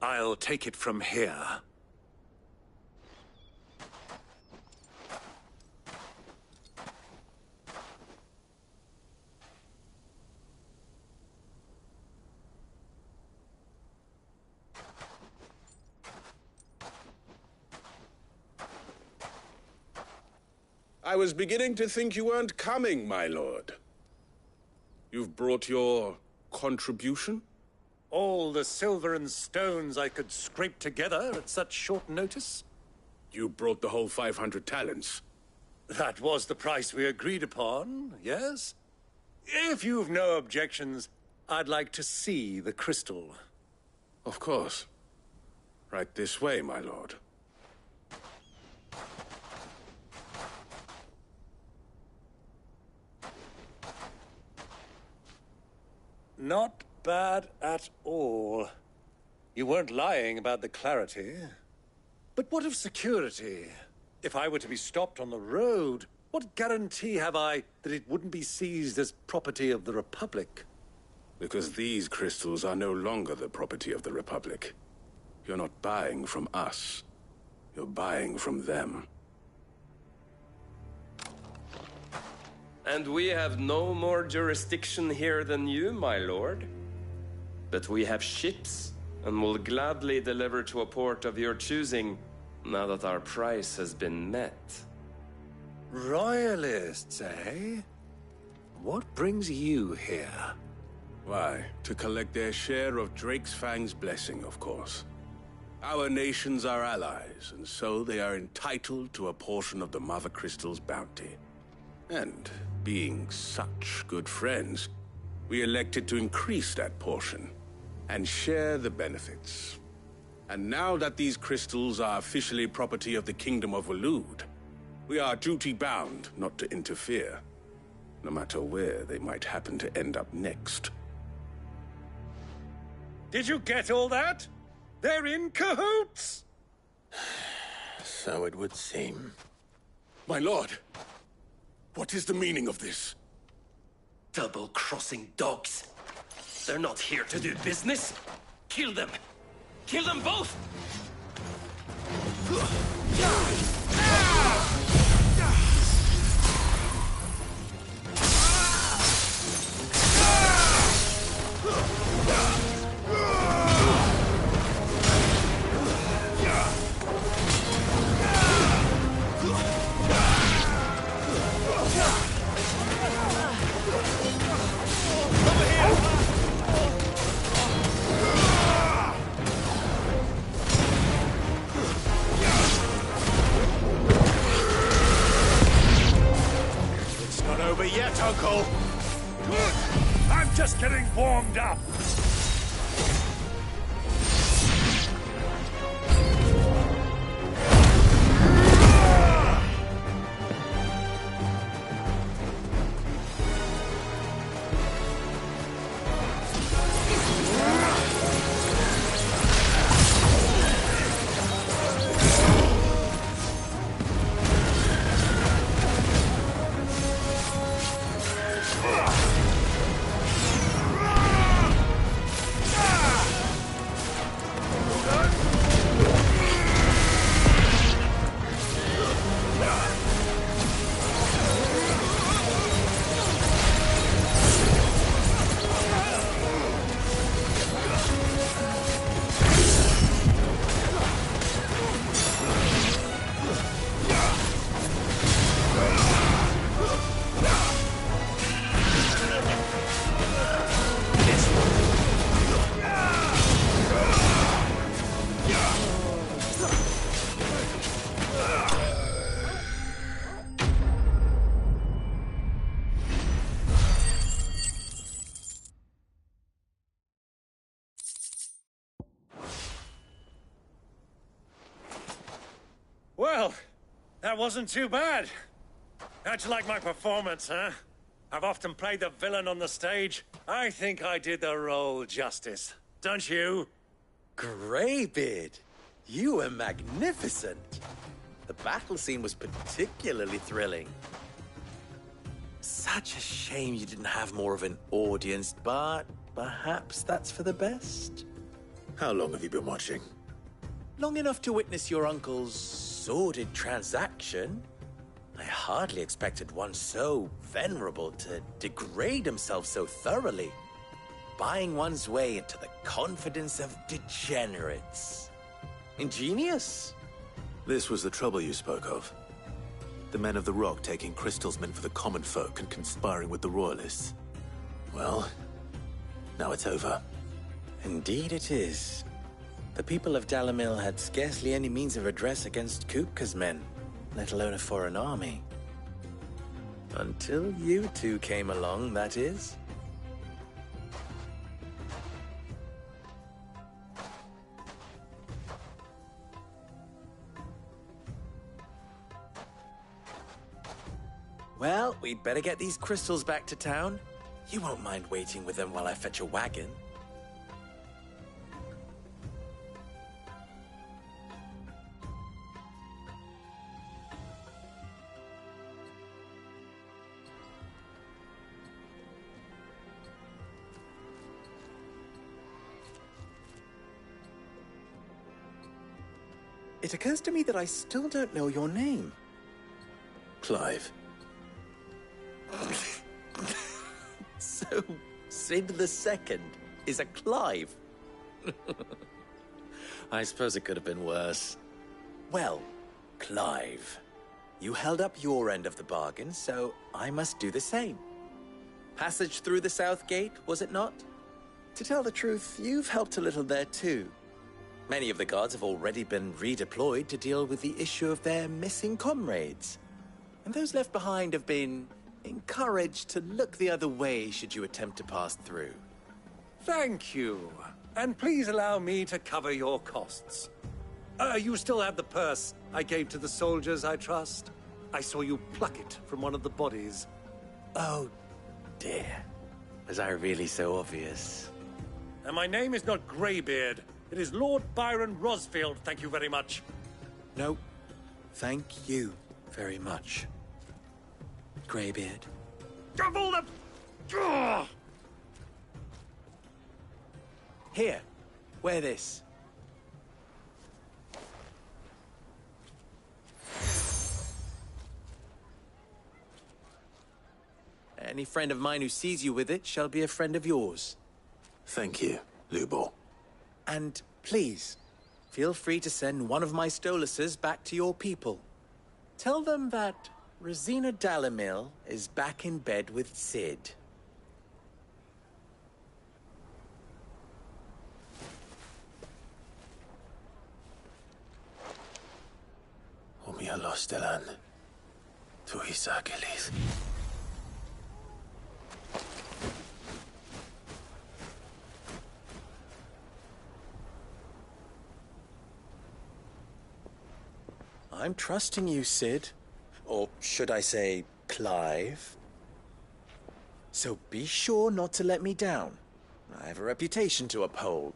I'll take it from here. I was beginning to think you weren't coming, my lord. You've brought your contribution? All the silver and stones I could scrape together at such short notice? You brought the whole 500 talents. That was the price we agreed upon, yes? If you've no objections, I'd like to see the crystal. Of course. Right this way, my lord. Not bad at all. You weren't lying about the clarity. But what of security? If I were to be stopped on the road, what guarantee have I that it wouldn't be seized as property of the Republic? Because these crystals are no longer the property of the Republic. You're not buying from us. You're buying from them. And we have no more jurisdiction here than you, my lord. But we have ships, and will gladly deliver to a port of your choosing, now that our price has been met. Royalists, eh? What brings you here? Why, to collect their share of Drake's Fang's blessing, of course. Our nations are allies, and so they are entitled to a portion of the Mother Crystal's bounty. And, being such good friends, we elected to increase that portion and share the benefits. And now that these crystals are officially property of the Kingdom of Waloed, we are duty-bound not to interfere, no matter where they might happen to end up next. Did you get all that? They're in cahoots! So it would seem. My lord, what is the meaning of this? Double-crossing dogs. They're not here to do business. Kill them! Kill them both! Over yet, Uncle. Good. I'm just getting warmed up. Well, that wasn't too bad. How'd you like my performance, huh? I've often played the villain on the stage. I think I did the role justice. Don't you? Greybeard, you were magnificent. The battle scene was particularly thrilling. Such a shame you didn't have more of an audience, but perhaps that's for the best. How long have you been watching? Long enough to witness your uncle's sordid transaction. I hardly expected one so venerable to degrade himself so thoroughly, buying one's way into the confidence of degenerates. Ingenious. This was the trouble you spoke of. The men of the Rock taking crystals meant for the common folk and conspiring with the Royalists. Well, now it's over. Indeed it is. The people of Dalamil had scarcely any means of redress against Kupka's men, let alone a foreign army. Until you two came along, that is. Well, we'd better get these crystals back to town. You won't mind waiting with them while I fetch a wagon. It occurs to me that I still don't know your name. Clive. So, Sid the Second is a Clive. I suppose it could have been worse. Well, Clive, you held up your end of the bargain, so I must do the same. Passage through the South Gate, was it not? To tell the truth, you've helped a little there too. Many of the guards have already been redeployed to deal with the issue of their missing comrades. And those left behind have been encouraged to look the other way should you attempt to pass through. Thank you. And please allow me to cover your costs. You still have the purse I gave to the soldiers, I trust? I saw you pluck it from one of the bodies. Oh, dear. Was I really so obvious? And my name is not Greybeard. It is Lord Byron Rosfield, thank you very much. No, thank you very much, Greybeard. Double the... Ugh! Here, wear this. Any friend of mine who sees you with it shall be a friend of yours. Thank you, Lubor. And please, feel free to send one of my Stoluses back to your people. Tell them that Rosina Dalamil is back in bed with Sid. Omia Lostelan. Tuisa Achilles. I'm trusting you, Sid. Or should I say, Clive? So be sure not to let me down. I have a reputation to uphold.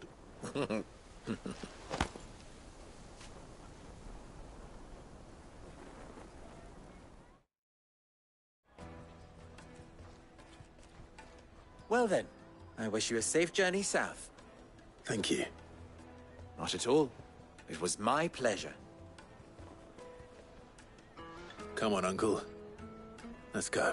Well then, I wish you a safe journey south. Thank you. Not at all. It was my pleasure. Come on, Uncle. Let's go.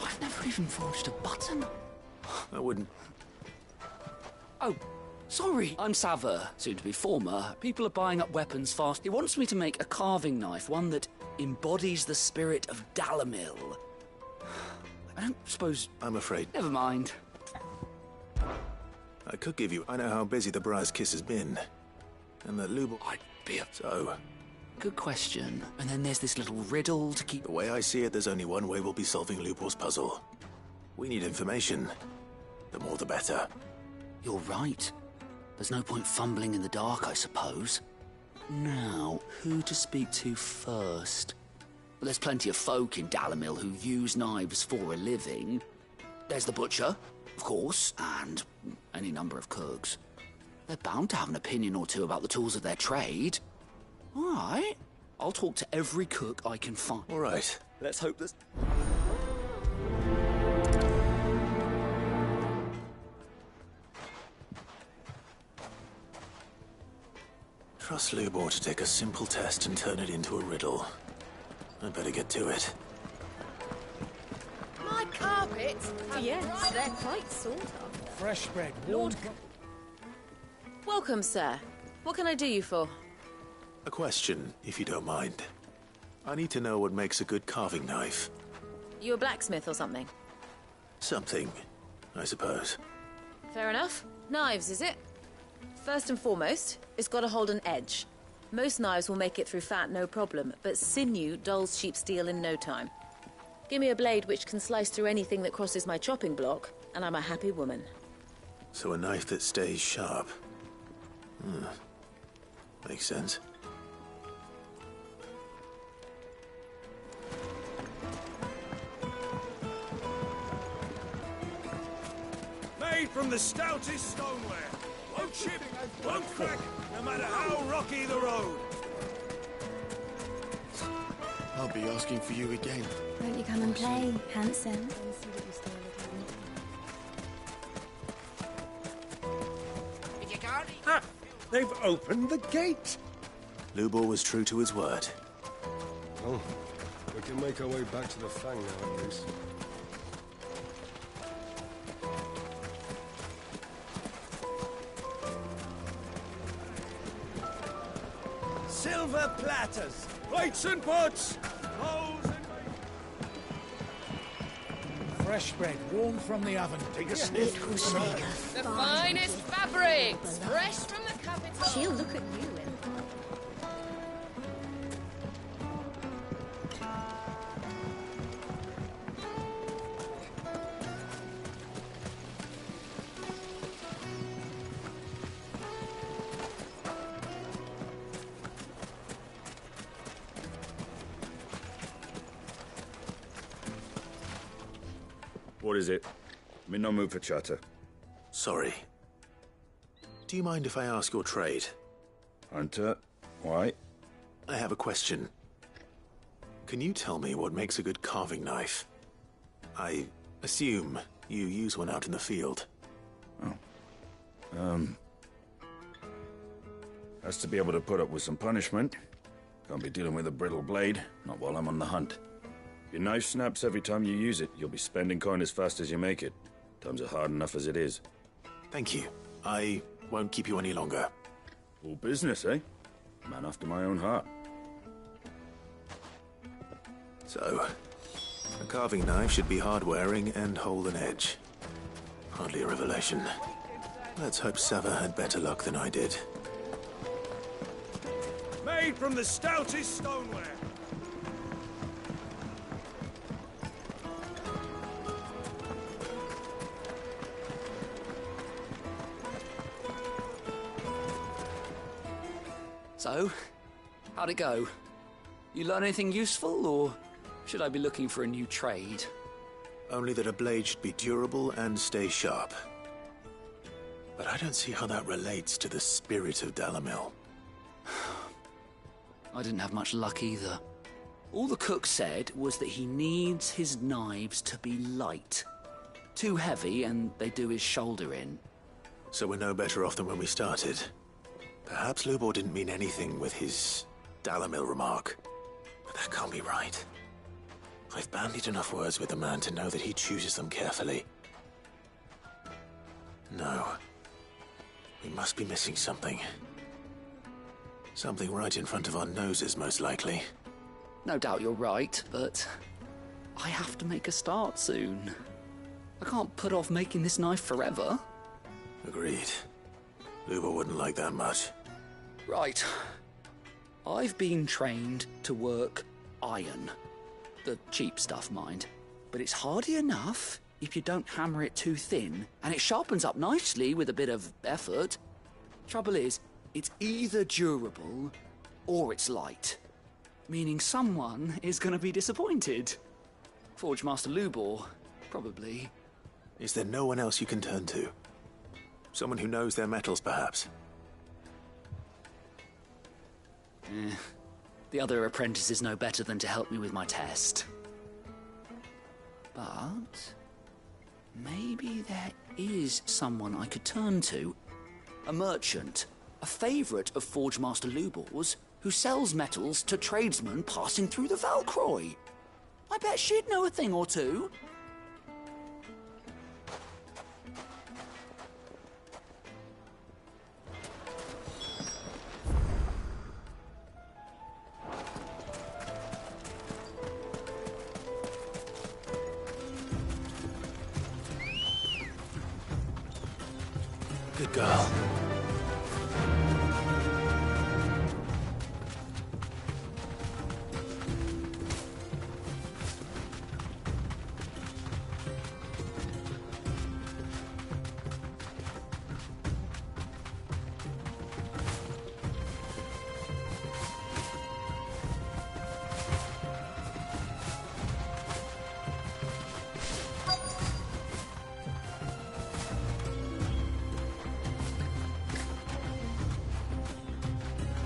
I've never even forged a button. I wouldn't Oh, sorry. I'm Sava, soon to be former. People are buying up weapons fast. He wants me to make a carving knife, one that embodies the spirit of Dalamil. I don't suppose... I'm afraid. Never mind. I could give you... I know how busy the Briar's Kiss has been. And that Lubor... I'd be a... So... Good question. And then there's this little riddle to keep... The way I see it, there's only one way we'll be solving Lubor's puzzle. We need information. The more the better. You're right. There's no point fumbling in the dark, I suppose. Now, who to speak to first? Well, there's plenty of folk in Dalamil who use knives for a living. There's the butcher, of course, and any number of cooks. They're bound to have an opinion or two about the tools of their trade. All right. I'll talk to every cook I can find. All right. Let's hope this... Trust Lubor to take a simple test and turn it into a riddle. I'd better get to it. My carpets? Yes, they're quite sought after. Fresh bread. Lord... Welcome, sir. What can I do you for? A question, if you don't mind. I need to know what makes a good carving knife. You a blacksmith or something? Something, I suppose. Fair enough. Knives, is it? First and foremost, it's got to hold an edge. Most knives will make it through fat, no problem, but sinew dulls cheap steel in no time. Give me a blade which can slice through anything that crosses my chopping block, and I'm a happy woman. So a knife that stays sharp. Makes sense. Made from the stoutest stoneware. Won't chip, won't crack, no matter how rocky the road. I'll be asking for you again. Won't you come and play, handsome? Ah, they've opened the gate. Lubor was true to his word. Oh, we can make our way back to the Fang now, at least. Silver platters, plates and pots, bowls and... Fresh bread, warm from the oven. Take a sniff. It will make The finest fabrics, fresh from the capital. She'll look at you and... What is it? I'm in no mood for chatter. Sorry. Do you mind if I ask your trade? Hunter, why? I have a question. Can you tell me what makes a good carving knife? I assume you use one out in the field. Has to be able to put up with some punishment. Can't be dealing with a brittle blade, not while I'm on the hunt. If your knife snaps every time you use it, you'll be spending coin as fast as you make it. Times are hard enough as it is. Thank you. I won't keep you any longer. All business, eh? Man after my own heart. So, a carving knife should be hard-wearing and hold an edge. Hardly a revelation. Let's hope Sava had better luck than I did. Made from the stoutest stoneware. So, how'd it go? You learn anything useful, or should I be looking for a new trade? Only that a blade should be durable and stay sharp. But I don't see how that relates to the spirit of Dalamil. I didn't have much luck either. All the cook said was that he needs his knives to be light. Too heavy and they do his shoulder in. So we're no better off than when we started. Perhaps Lubor didn't mean anything with his Dalamil remark. But that can't be right. I've bandied enough words with the man to know that he chooses them carefully. No. We must be missing something. Something right in front of our noses, most likely. No doubt you're right, but I have to make a start soon. I can't put off making this knife forever. Agreed. Luba wouldn't like that much. Right. I've been trained to work iron. The cheap stuff, mind. But it's hardy enough if you don't hammer it too thin, and it sharpens up nicely with a bit of effort. Trouble is, it's either durable or it's light. Meaning someone is going to be disappointed. Forge Master Lubor, probably. Is there no one else you can turn to? Someone who knows their metals, perhaps? The other apprentices know better than to help me with my test. But maybe there is someone I could turn to. A merchant, a favourite of Forge Master Lubor's, who sells metals to tradesmen passing through the Valcroy. I bet she'd know a thing or two. Good girl.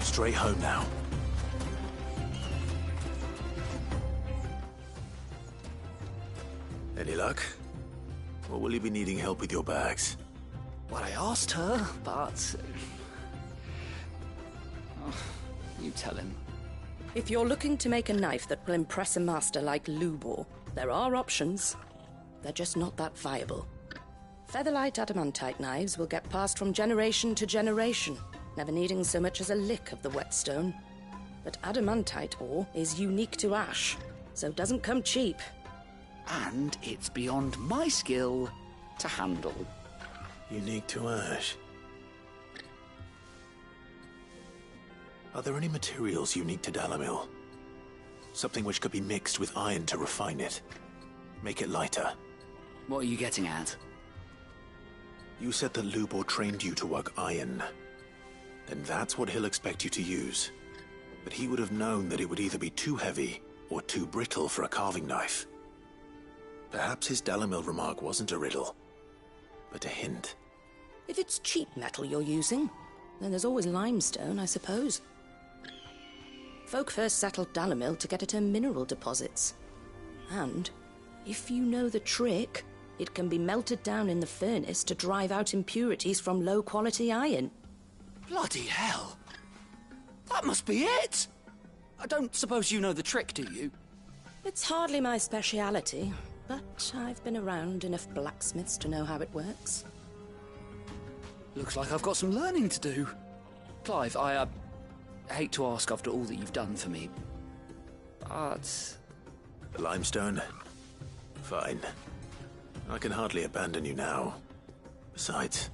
Straight home now. Any luck? Or will you be needing help with your bags? Well, I asked her, but... Oh, you tell him. If you're looking to make a knife that will impress a master like Lubor, there are options. They're just not that viable. Featherlight adamantite knives will get passed from generation to generation, never needing so much as a lick of the whetstone. But adamantite ore is unique to ash, so it doesn't come cheap. And it's beyond my skill to handle. Unique to ash. Are there any materials unique to Dalamil? Something which could be mixed with iron to refine it. Make it lighter. What are you getting at? You said that Lubor trained you to work iron. Then that's what he'll expect you to use. But he would have known that it would either be too heavy or too brittle for a carving knife. Perhaps his Dalamil remark wasn't a riddle, but a hint. If it's cheap metal you're using, then there's always limestone, I suppose. Folk first settled Dalamil to get at her mineral deposits. And, if you know the trick, it can be melted down in the furnace to drive out impurities from low-quality iron. Bloody hell! That must be it! I don't suppose you know the trick, do you? It's hardly my speciality, but I've been around enough blacksmiths to know how it works. Looks like I've got some learning to do. Clive, I hate to ask after all that you've done for me, but... The limestone? Fine. I can hardly abandon you now. Besides,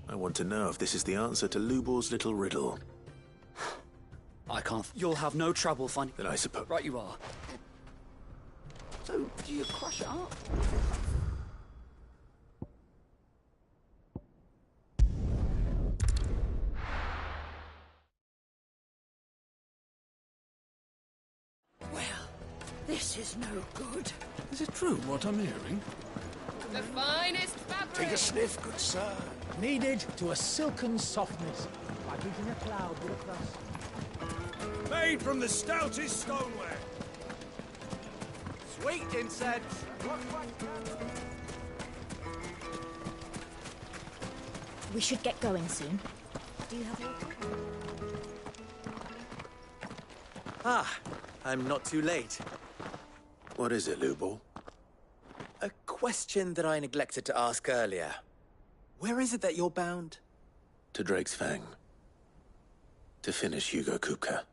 I want to know if this is the answer to Lubor's little riddle. I can't. You'll have no trouble finding... Then I suppose... Right you are. So, do you crush it up? Well, this is no good. Is it true what I'm hearing? The finest fabric! Take a sniff, good sir. Kneaded to a silken softness, like eating a cloud with a crust. Made from the stoutest stoneware. Sweet incense. We should get going soon. Do you have water? Ah, I'm not too late. What is it, Lubor? A question that I neglected to ask earlier. Where is it that you're bound? to Drake's Fang. To finish Hugo Kupka.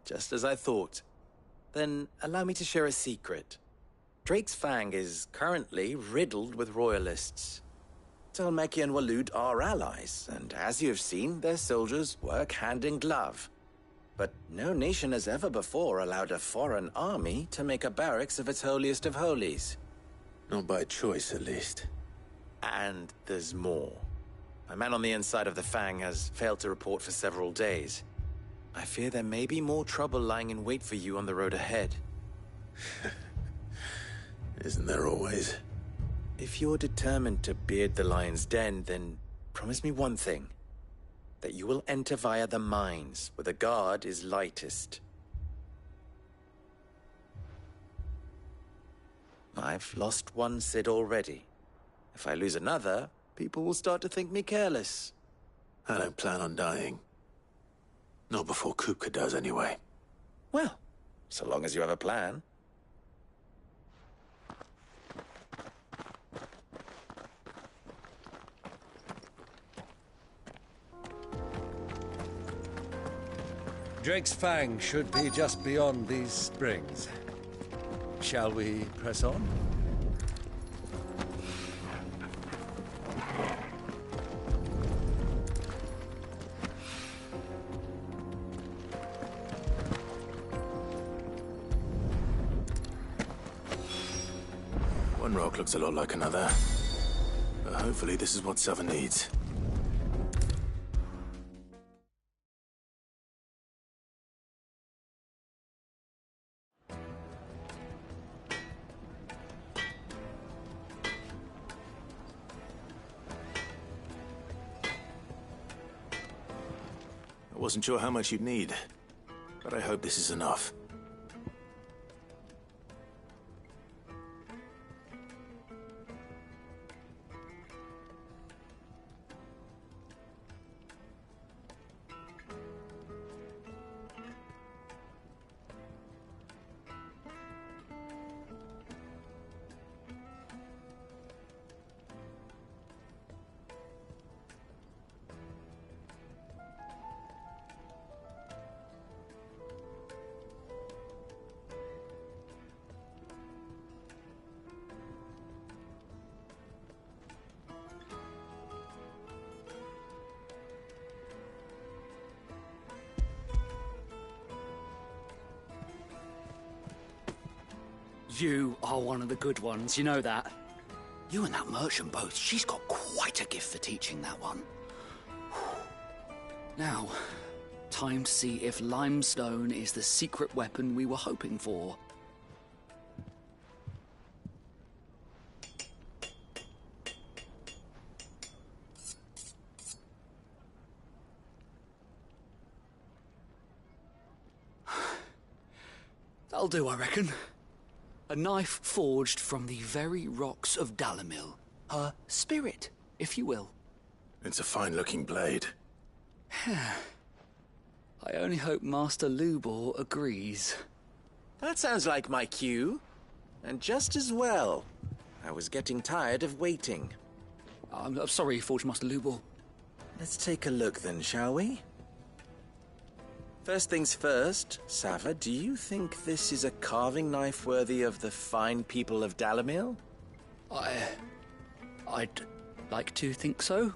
Just as I thought. Then allow me to share a secret. Drake's Fang is currently riddled with royalists. Tolmeki and Walud are allies, and as you have seen, their soldiers work hand in glove. But no nation has ever before allowed a foreign army to make a barracks of its holiest of holies. Not by choice, at least. And there's more. A man on the inside of the Fang has failed to report for several days. I fear there may be more trouble lying in wait for you on the road ahead. Isn't there always? If you're determined to beard the lion's den, then promise me one thing. That you will enter via the mines, where the guard is lightest. I've lost one Cid already. If I lose another, people will start to think me careless. I don't plan on dying. Not before Kupka does, anyway. Well, so long as you have a plan. Drake's Fang should be just beyond these springs. Shall we press on? One rock looks a lot like another. But hopefully this is what Southern needs. I wasn't sure how much you'd need, but I hope this is enough. You are one of the good ones, you know that. You and that merchant both, she's got quite a gift for teaching that one. Now, time to see if limestone is the secret weapon we were hoping for. That'll do, I reckon. A knife forged from the very rocks of Dalamil. Her spirit, if you will. It's a fine-looking blade. I only hope Master Lubor agrees. That sounds like my cue. And just as well. I was getting tired of waiting. I'm sorry, Forge Master Lubor. Let's take a look then, shall we? First things first, Sava, do you think this is a carving knife worthy of the fine people of Dalamil? I'd like to think so.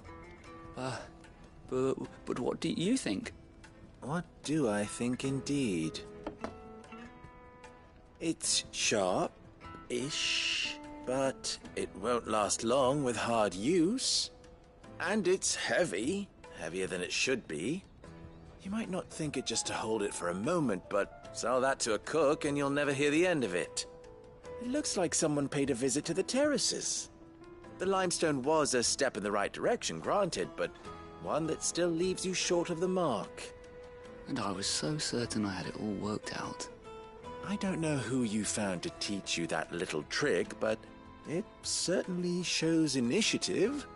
But what do you think? What do I think indeed? It's sharp-ish, but it won't last long with hard use. And it's heavy, heavier than it should be. You might not think it just to hold it for a moment, but sell that to a cook and you'll never hear the end of it. It looks like someone paid a visit to the terraces. The limestone was a step in the right direction, granted, but one that still leaves you short of the mark. And I was so certain I had it all worked out. I don't know who you found to teach you that little trick, but it certainly shows initiative.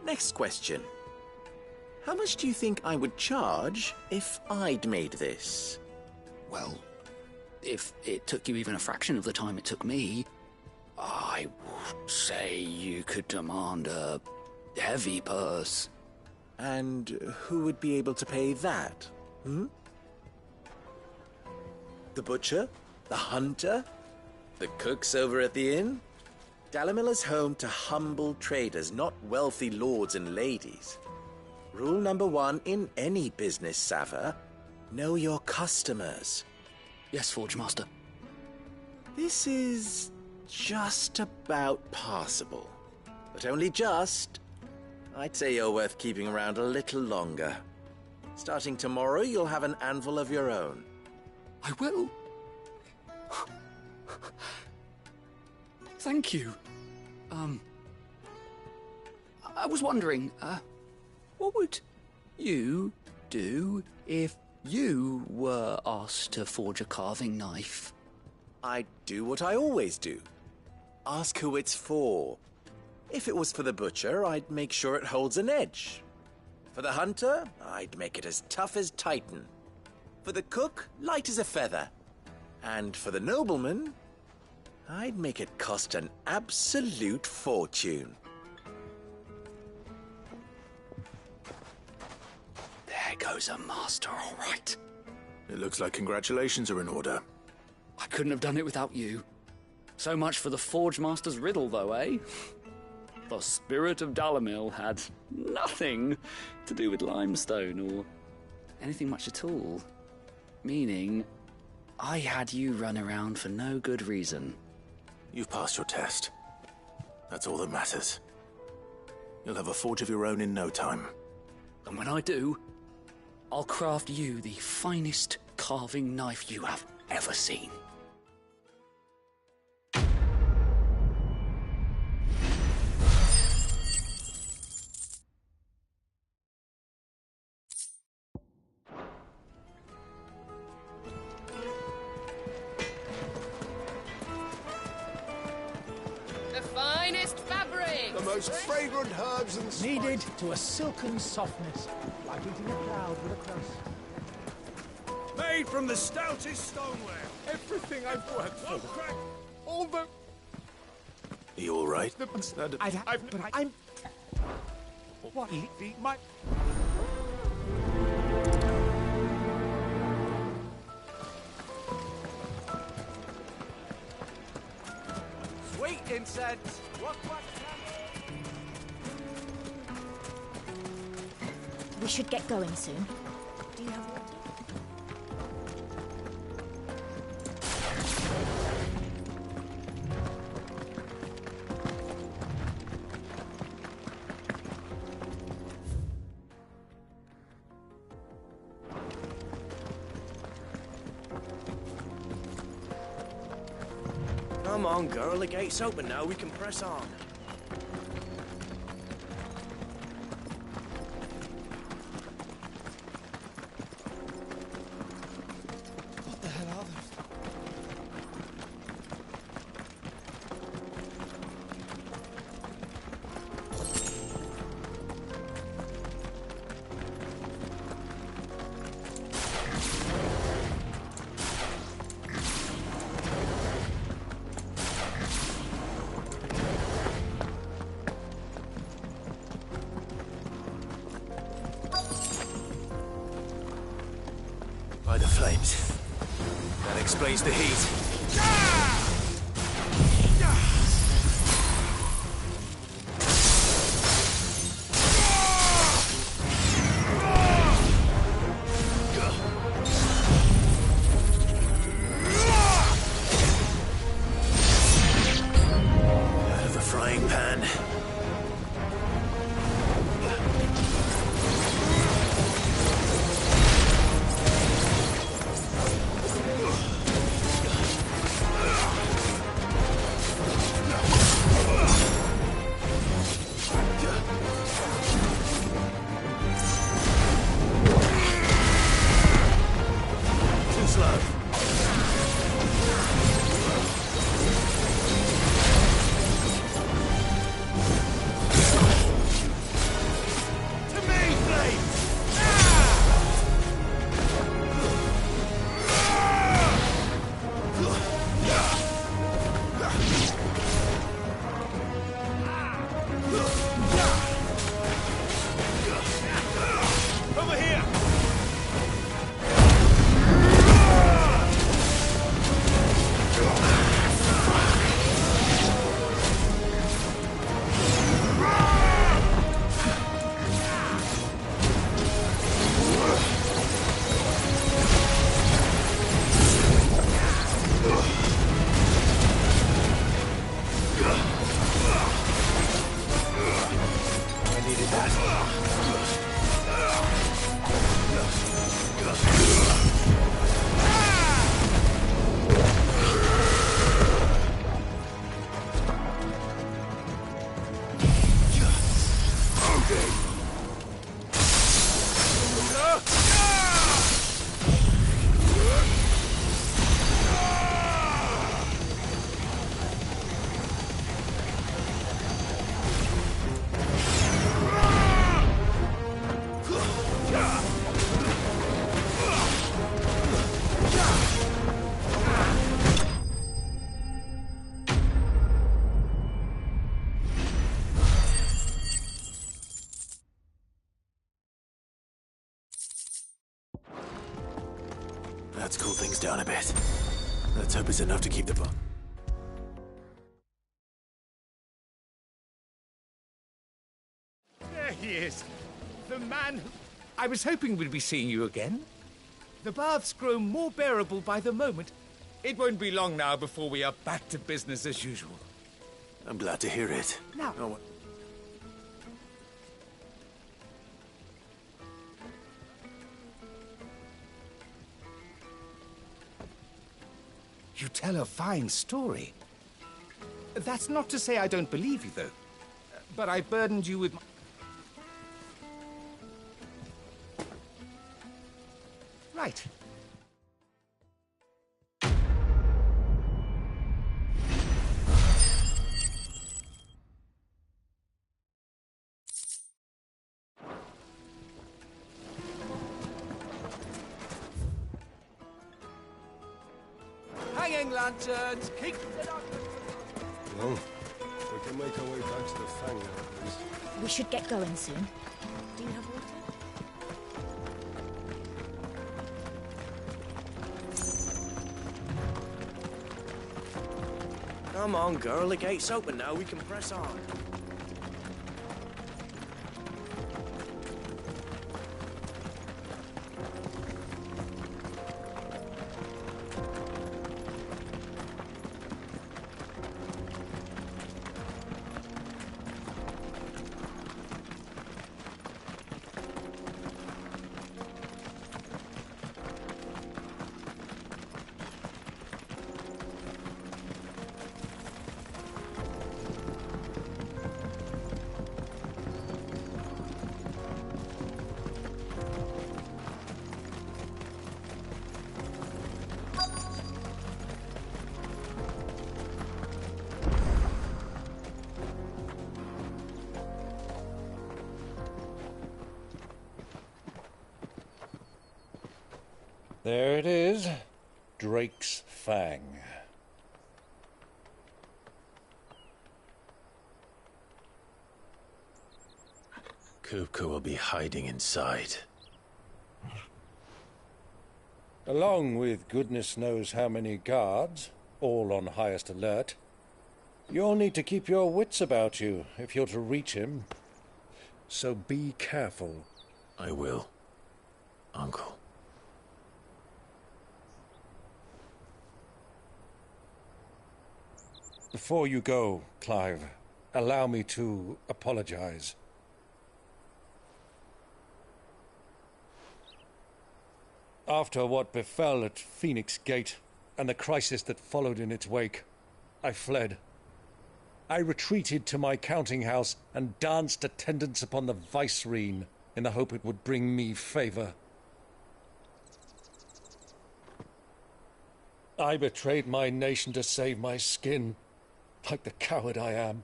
Next question. How much do you think I would charge if I'd made this? Well, if it took you even a fraction of the time it took me, I would say you could demand a heavy purse. And who would be able to pay that? The butcher? The hunter? The cooks over at the inn? Dalamil is home to humble traders, not wealthy lords and ladies. Rule number 1 in any business, Sava: know your customers. Yes, Forge Master. This is just about passable. But only just. I'd say you're worth keeping around a little longer. Starting tomorrow, you'll have an anvil of your own. I will. Thank you. I was wondering, what would you do if you were asked to forge a carving knife? I'd do what I always do. Ask who it's for. If it was for the butcher, I'd make sure it holds an edge. For the hunter, I'd make it as tough as Titan. For the cook, light as a feather. And for the nobleman, I'd make it cost an absolute fortune. There goes a master, all right. It looks like congratulations are in order. I couldn't have done it without you. So much for the Forge Master's riddle, though, eh? The spirit of Dalamil had nothing to do with limestone or anything much at all. Meaning, I had you run around for no good reason. You've passed your test. That's all that matters. You'll have a forge of your own in no time. And when I do, I'll craft you the finest carving knife you have ever seen. The finest fabric! The most fragrant herbs and spices. Kneaded to a silken softness, like eating a cloud with a crust. Made from the stoutest stoneware. Everything I've worked for. All the... Are you all right? I'm... What? My... Sweet incense! We should get going soon. Do you have water? Come on, girl. The gate's open now. We can press on. What the hell are those? By the flames. That explains the heat. Out of the frying pan. Let's cool things down a bit. Let's hope it's enough to keep the bar. There he is. The man who... I was hoping we'd be seeing you again. The baths grow more bearable by the moment. It won't be long now before we are back to business as usual. I'm glad to hear it. Now... Oh, you tell a fine story. That's not to say I don't believe you, though. But I burdened you with... Right. Hanging lanterns, keep the darkness. Well, we can make our way back to the Fang now, at least. We should get going soon. Do you have water? Come on, girl, the gate's open now, we can press on. There it is. Drake's Fang. Kupka will be hiding inside. Along with goodness knows how many guards, all on highest alert. You'll need to keep your wits about you if you're to reach him. So be careful. I will, Uncle. Before you go, Clive, allow me to apologize. After what befell at Phoenix Gate and the crisis that followed in its wake, I fled. I retreated to my counting house and danced attendance upon the vicereine in the hope it would bring me favor. I betrayed my nation to save my skin, like the coward I am.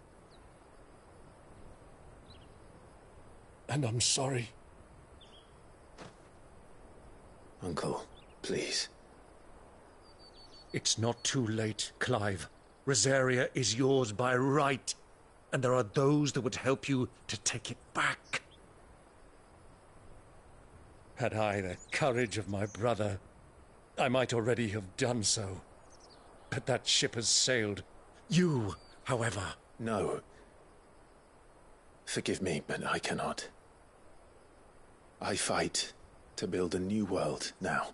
And I'm sorry. Uncle, please. It's not too late, Clive. Rosaria is yours by right, and there are those that would help you to take it back. Had I the courage of my brother, I might already have done so. But that ship has sailed. You, however... No. Forgive me, but I cannot. I fight to build a new world now.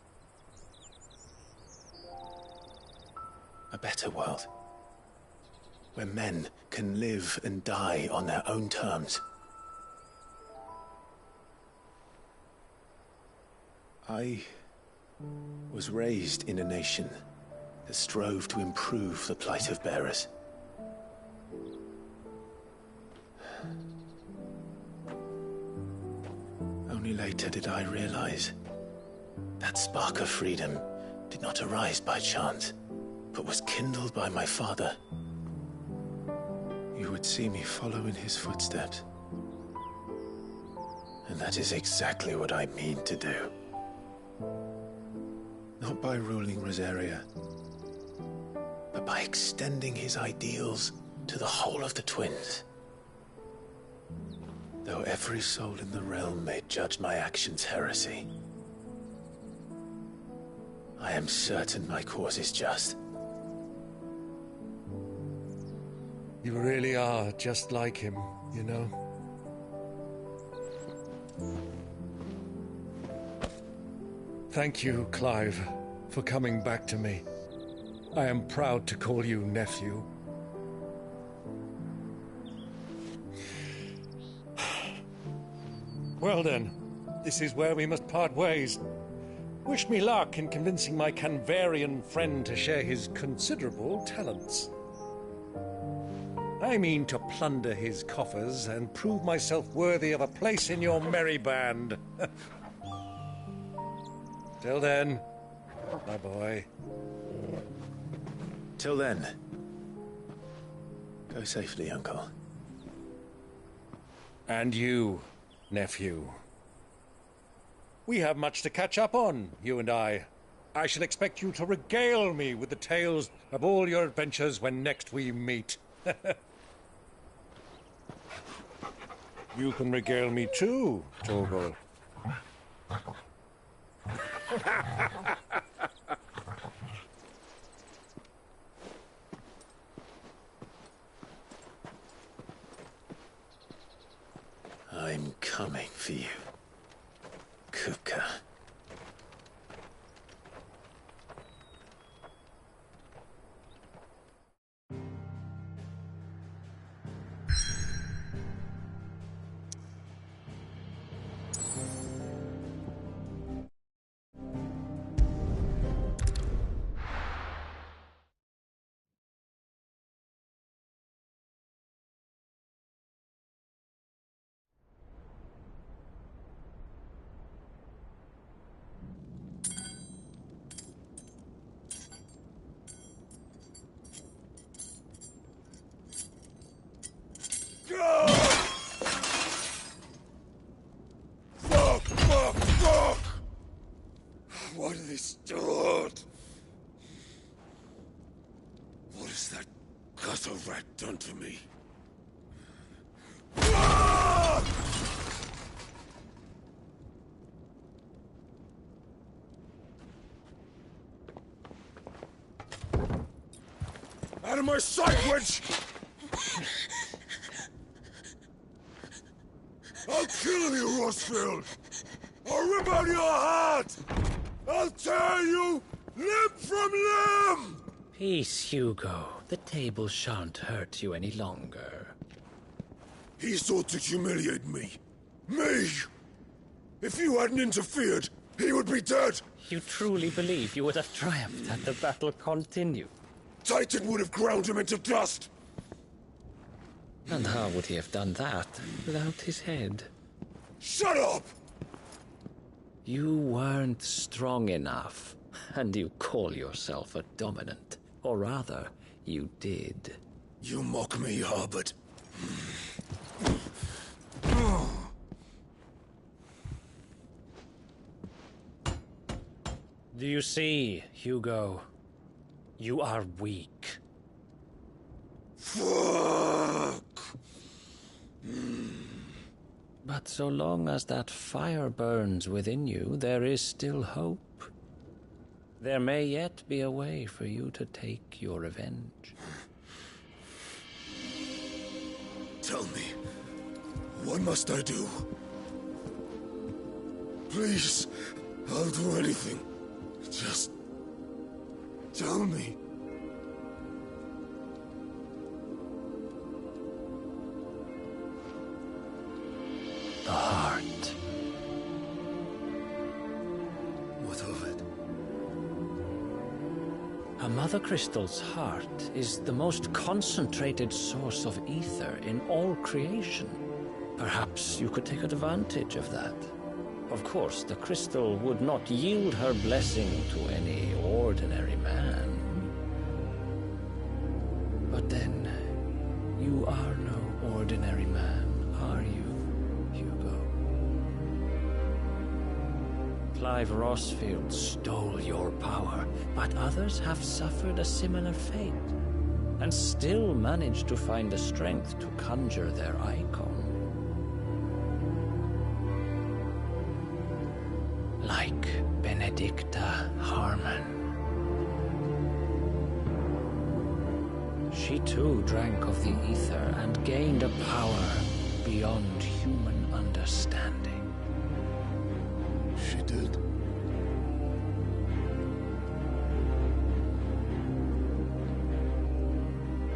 A better world. Where men can live and die on their own terms. I was raised in a nation that strove to improve the plight of bearers. Only later did I realize that spark of freedom did not arise by chance, but was kindled by my father. You would see me follow in his footsteps. And that is exactly what I mean to do. Not by ruling Rosaria, but by extending his ideals to the whole of the Twins. Though every soul in the realm may judge my actions heresy, I I am certain my cause is just. You really are just like him, you know. Thank you, Clive, for coming back to me. I am proud to call you nephew. Well then, this is where we must part ways. Wish me luck in convincing my Canvarian friend to share his considerable talents. I mean to plunder his coffers and prove myself worthy of a place in your merry band. Till then, my boy. Till then. Go safely, Uncle. And you, nephew. We have much to catch up on, you and I. I shall expect you to regale me with the tales of all your adventures when next we meet. You can regale me too, Torgal. I'm coming for you, Kupka. Fuck! Why do they start? What has that gutter rat done to me? Out of my sight, wench! I'll kill you, Rossfield! I'll rip out your heart! I'll tear you limb from limb! Peace, Hugo. The table shan't hurt you any longer. He sought to humiliate me. Me! If you hadn't interfered, he would be dead! You truly believe you would have triumphed had the battle continued? Titan would have ground him into dust! And how would he have done that without his head? Shut up! You weren't strong enough, and you call yourself a dominant. Or rather, you did. You mock me, Harbert. Do you see, Hugo? You are weak. Fuck! But so long as that fire burns within you, there is still hope. There may yet be a way for you to take your revenge. Tell me, what must I do? Please, I'll do anything. Just tell me. The heart. What of it? A Mother Crystal's heart is the most concentrated source of ether in all creation. Perhaps you could take advantage of that. Of course, the crystal would not yield her blessing to any ordinary man. But then, you are no ordinary man, are you, Hugo? Clive Rossfield stole your power, but others have suffered a similar fate, and still managed to find the strength to conjure their icon. Like Benedicta Harmon. She too drank of the ether and gained a power beyond human understanding. She did.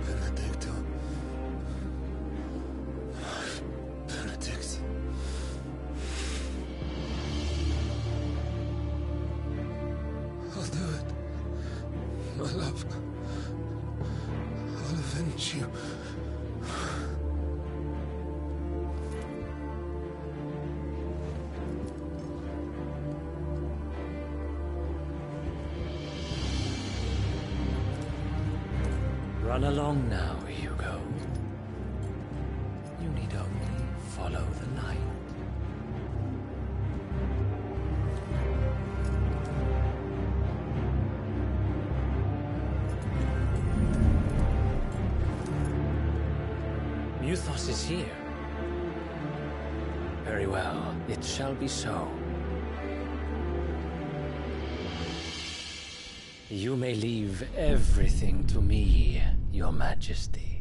Benedicta. Benedict. I'll do it. My love. I'll avenge you. Run along now, Hugo. You need only follow the light. Muthos is here. Very well, it shall be so. You may leave everything to me, Your Majesty.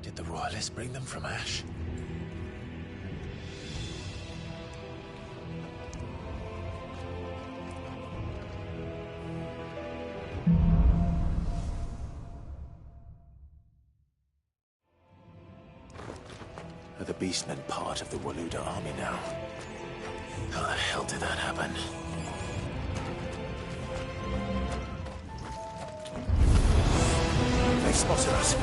Did the Royalists bring them from Ash? Are the Beastmen part of the Waluda army now? How the hell did that happen? They spotted us.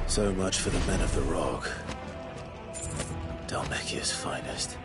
So much for the men of the Rock. Dalmekia's finest.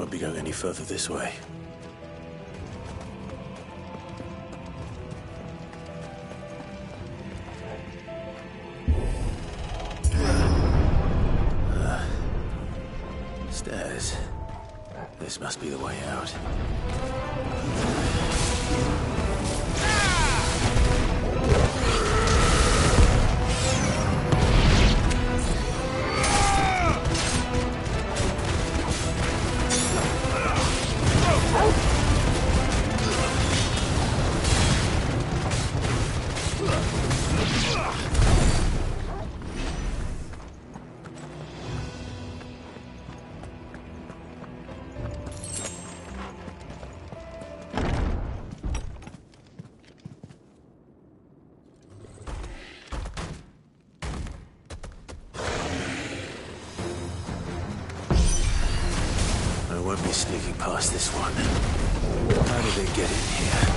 Won't be going any further this way. Stairs. This must be the way out. I won't be sneaking past this one. How did they get in here?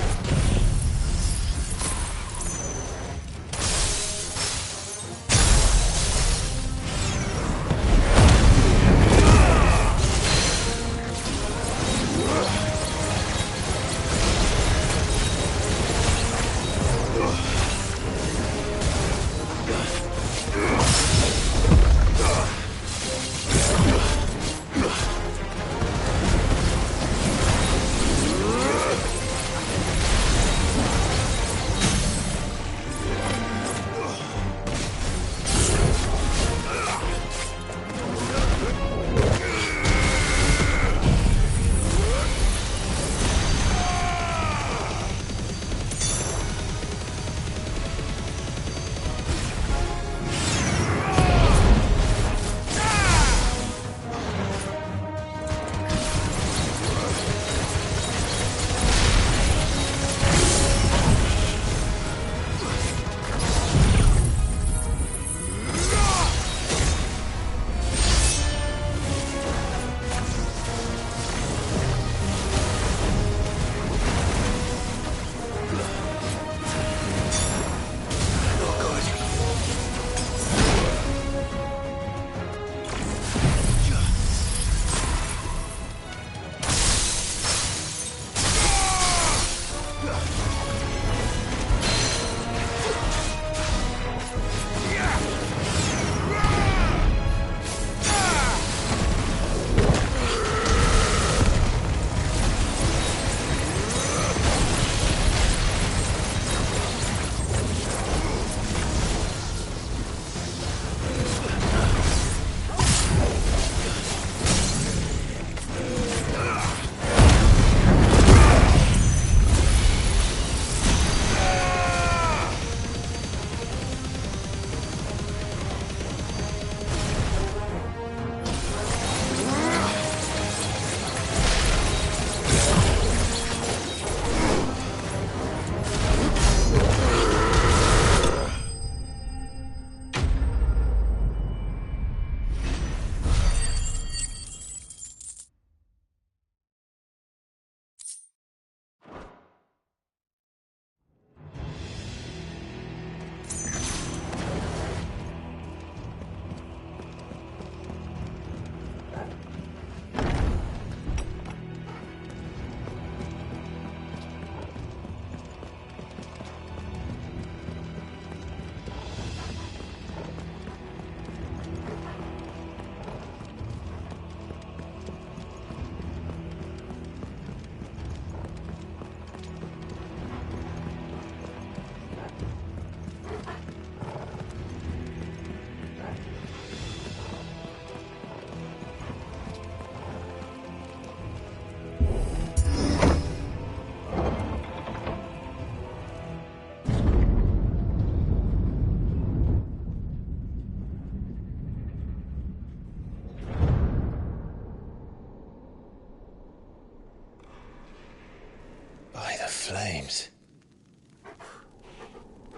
Flames.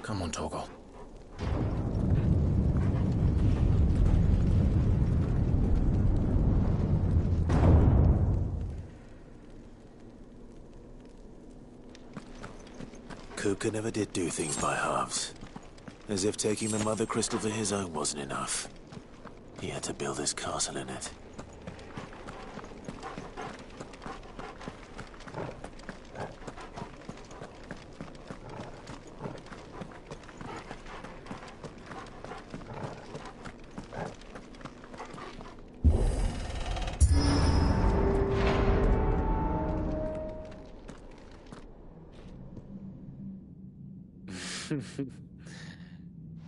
Come on, Torgal. Kupka never did do things by halves. As if taking the Mother Crystal for his own wasn't enough. He had to build his castle in it.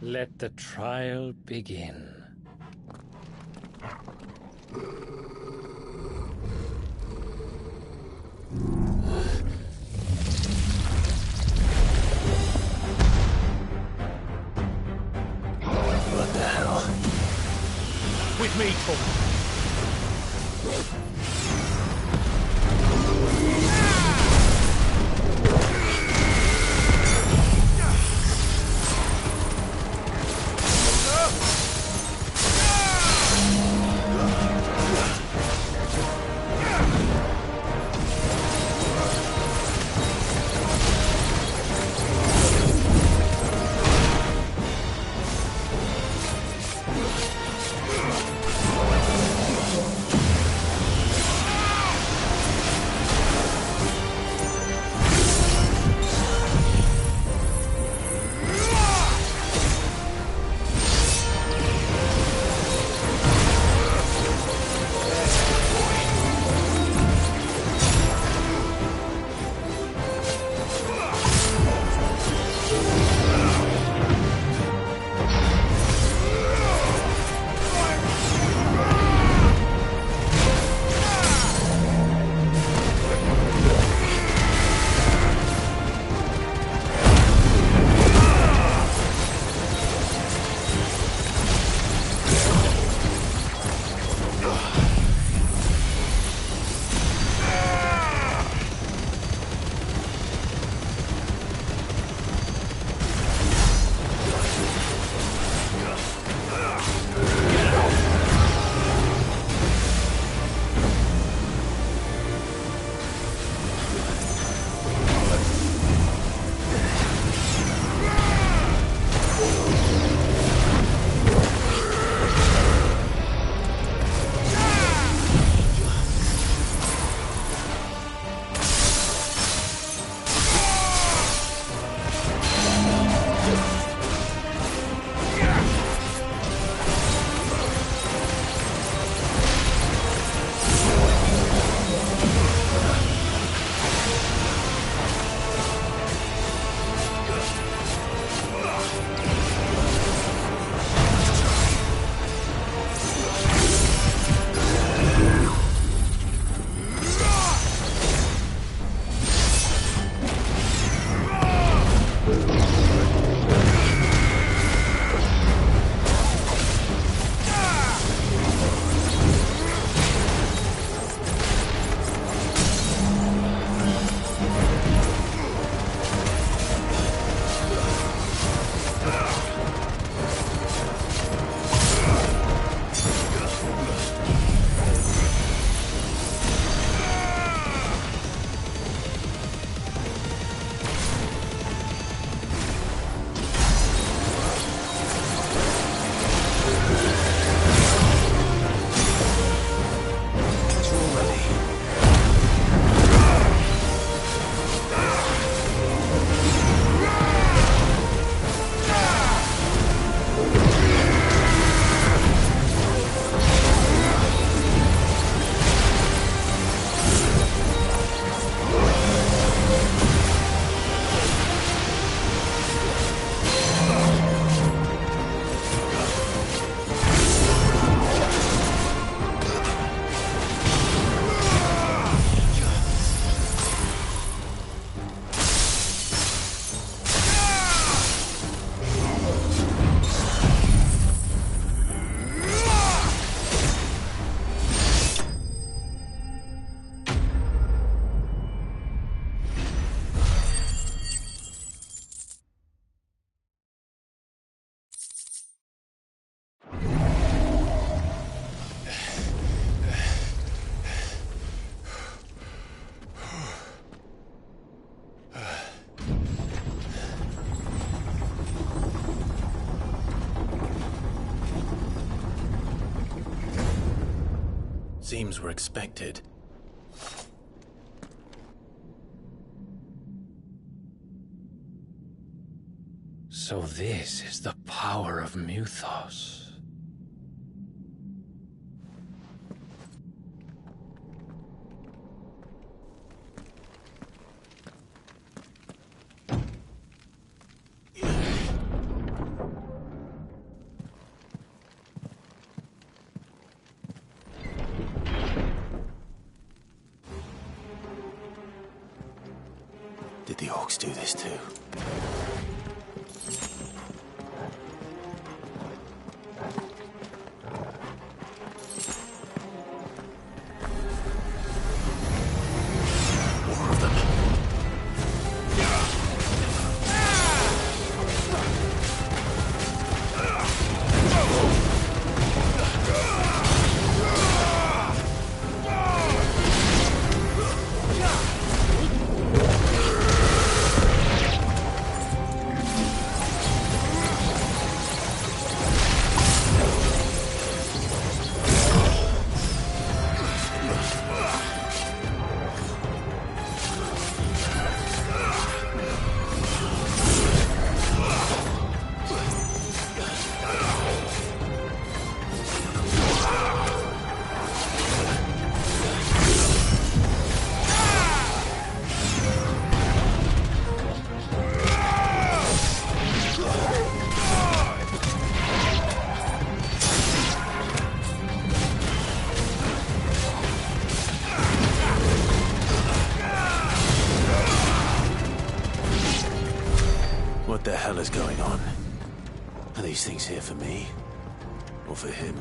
Let the trial begin. What the hell? With me, Tom. Seems we're expected. So this is the power of Muthos. did the orcs do this to? More of them. What the hell is going on? Are these things here for me? Or for him?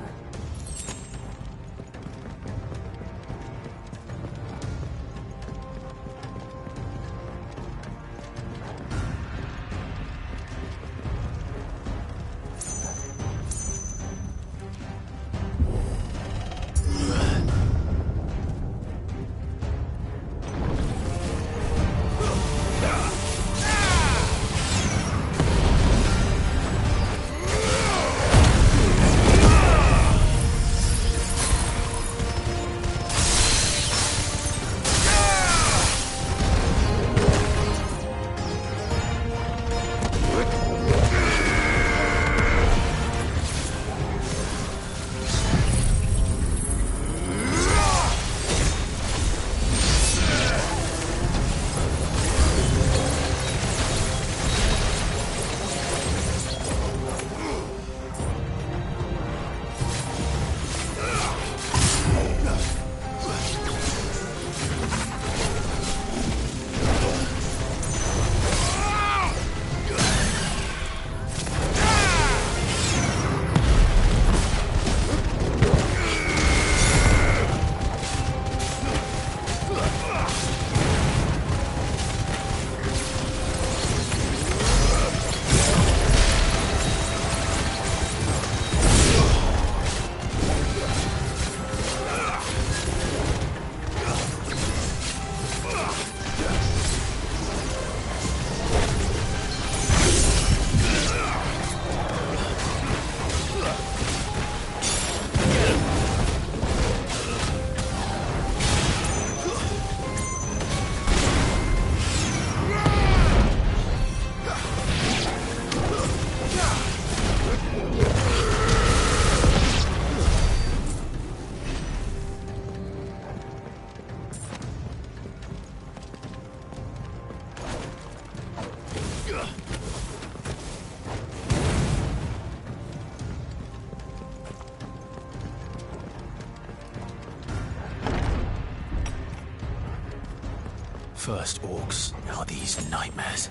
First orcs, now these nightmares.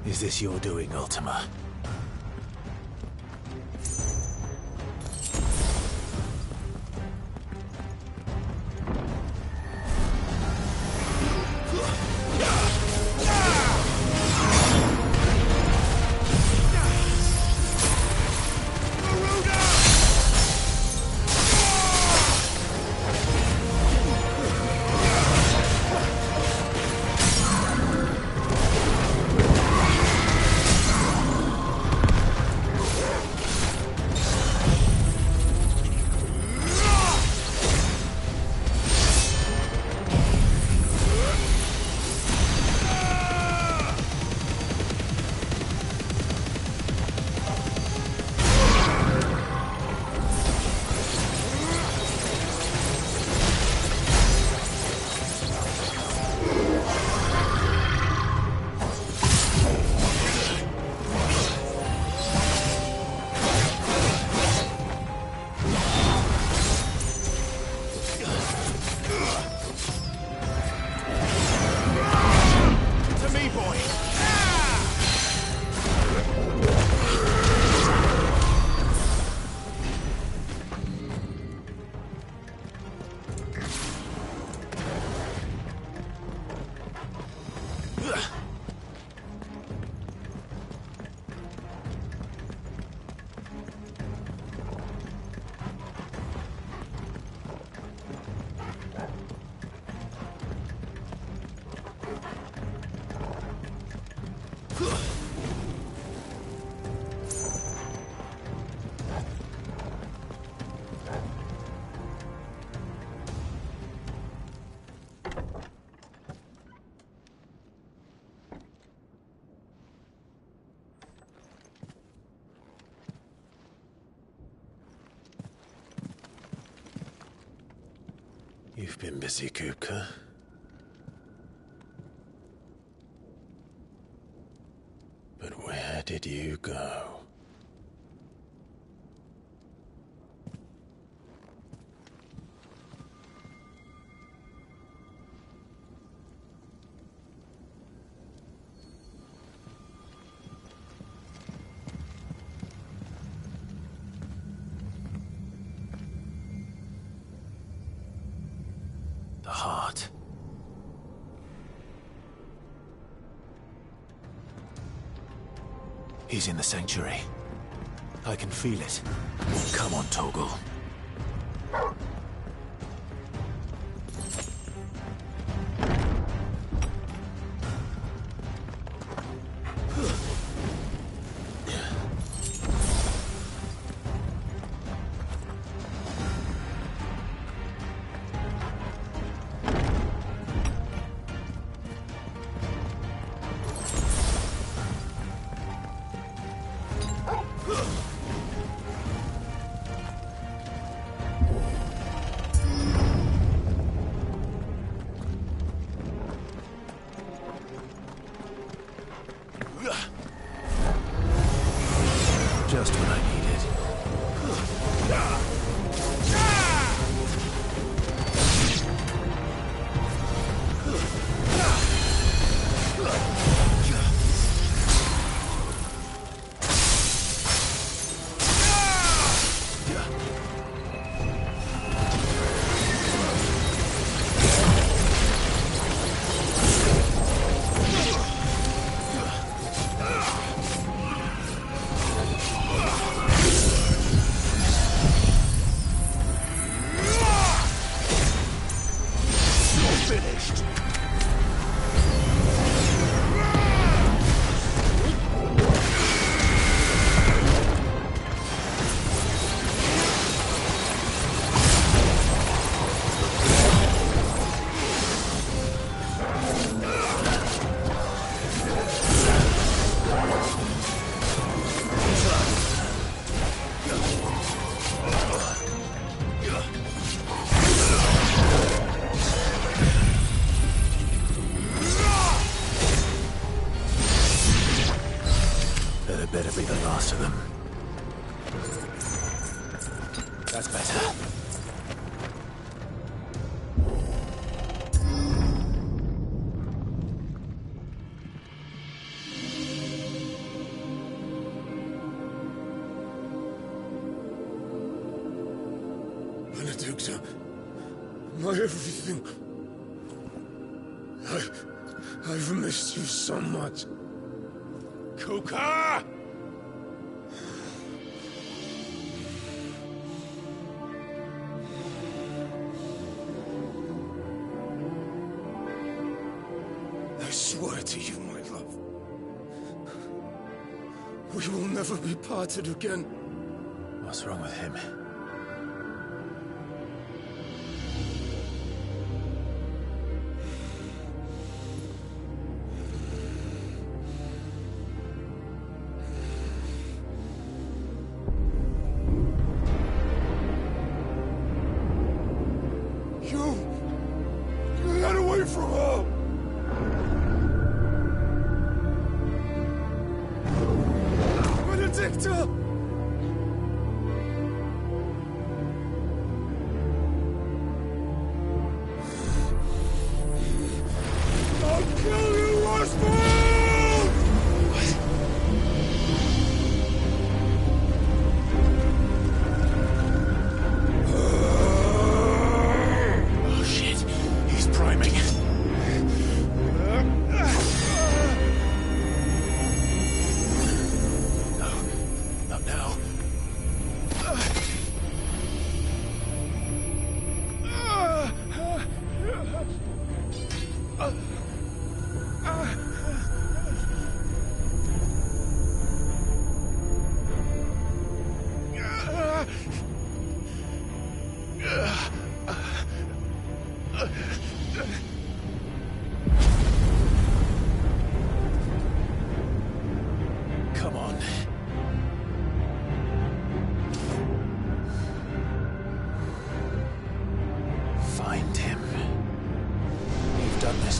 Is this your doing, Ultima? You've been busy, Kupka. But where did you go? The heart. He's in the sanctuary. I can feel it. Come on, Toggle. Just what I needed. That better be the last of them. That's better. Benedicta, my everything. I've missed you so much. Kuka! I swear to you, my love, we will never be parted again. What's wrong with him? You got away from her! Benedicta!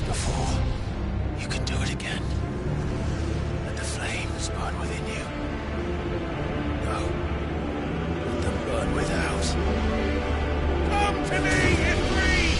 before. You can do it again. Let the flames burn within you. No. Let them burn without. Come to me, Ifrit!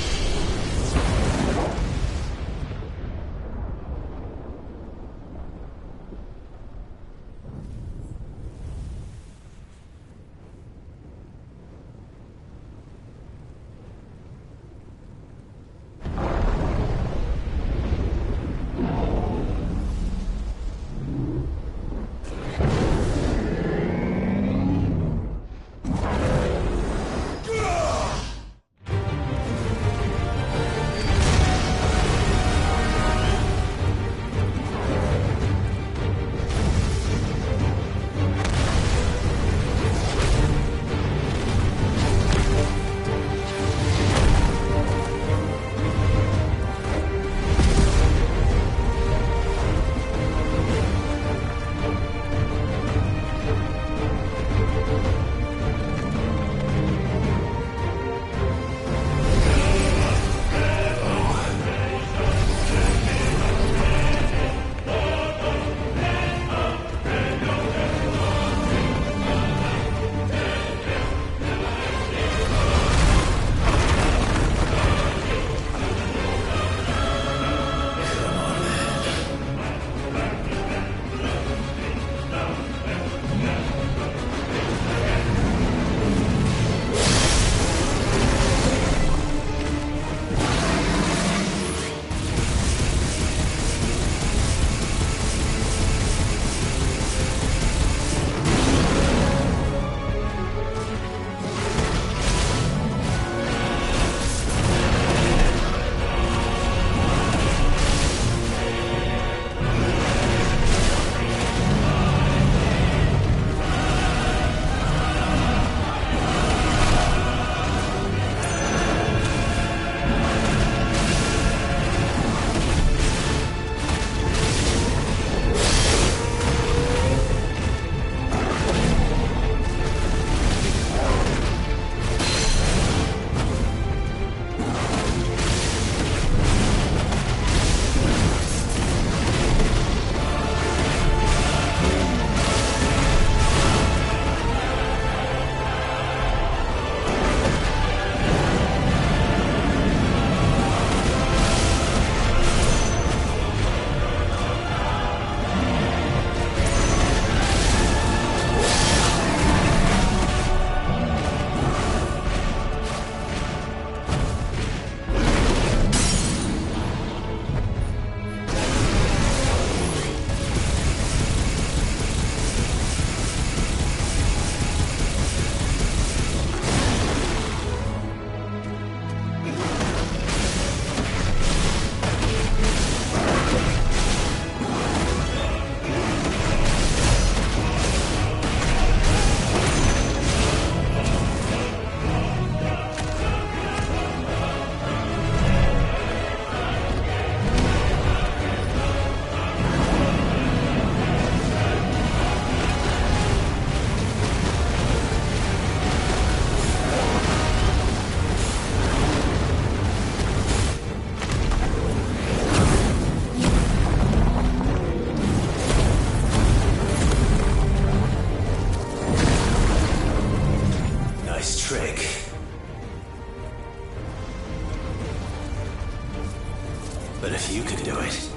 But if you can do it,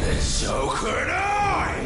then so could I!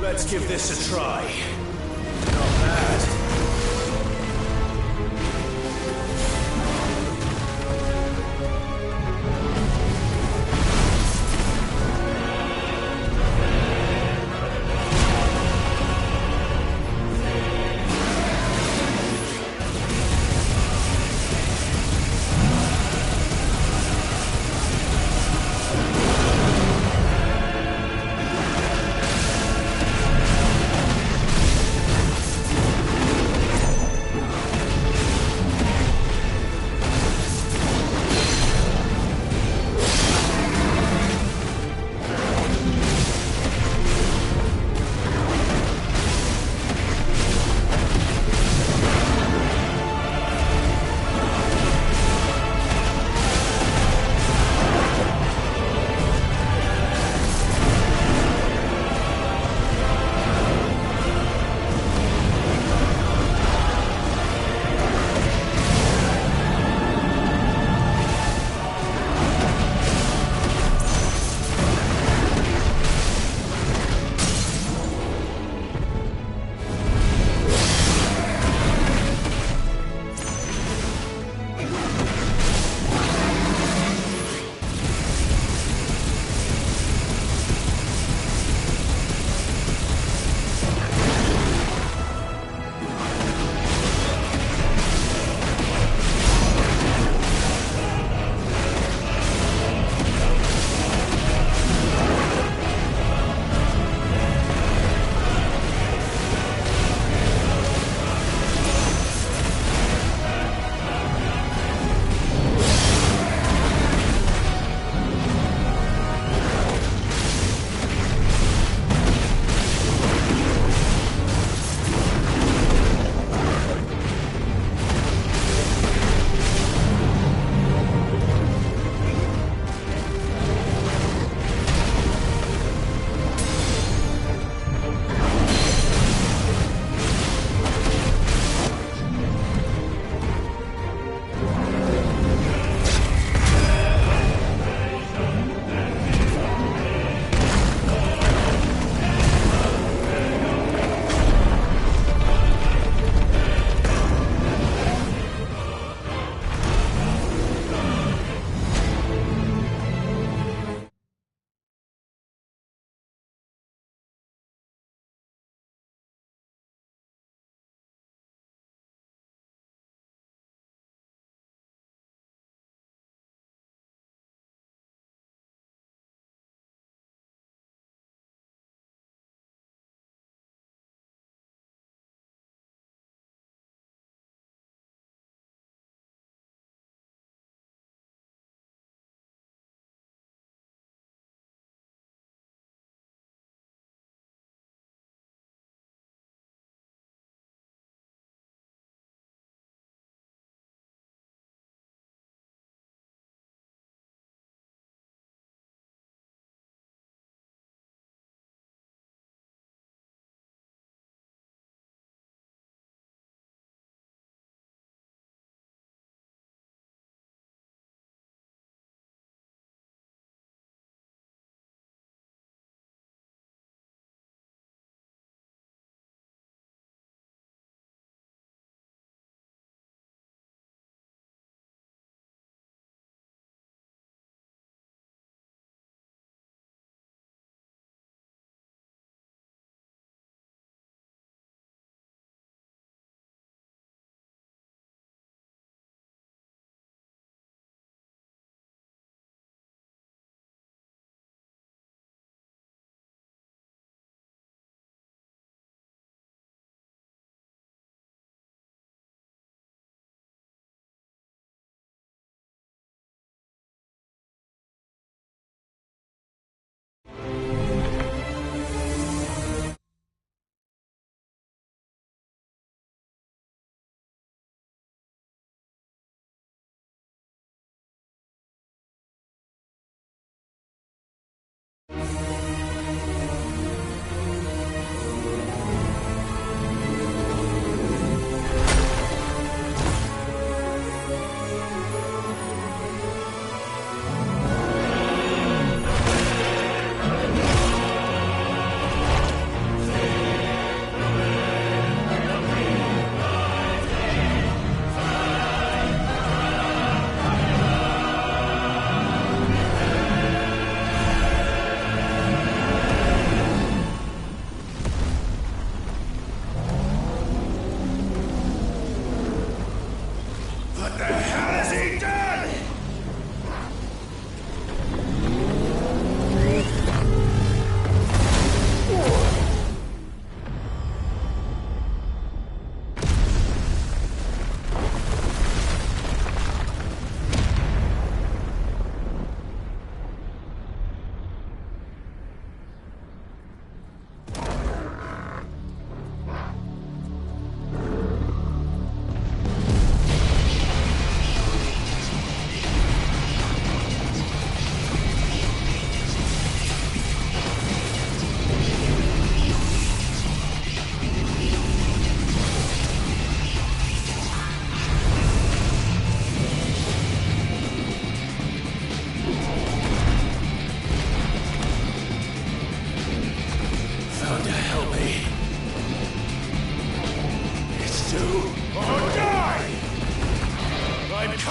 Let's give this a try. Not bad.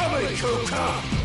Tommy Cooker!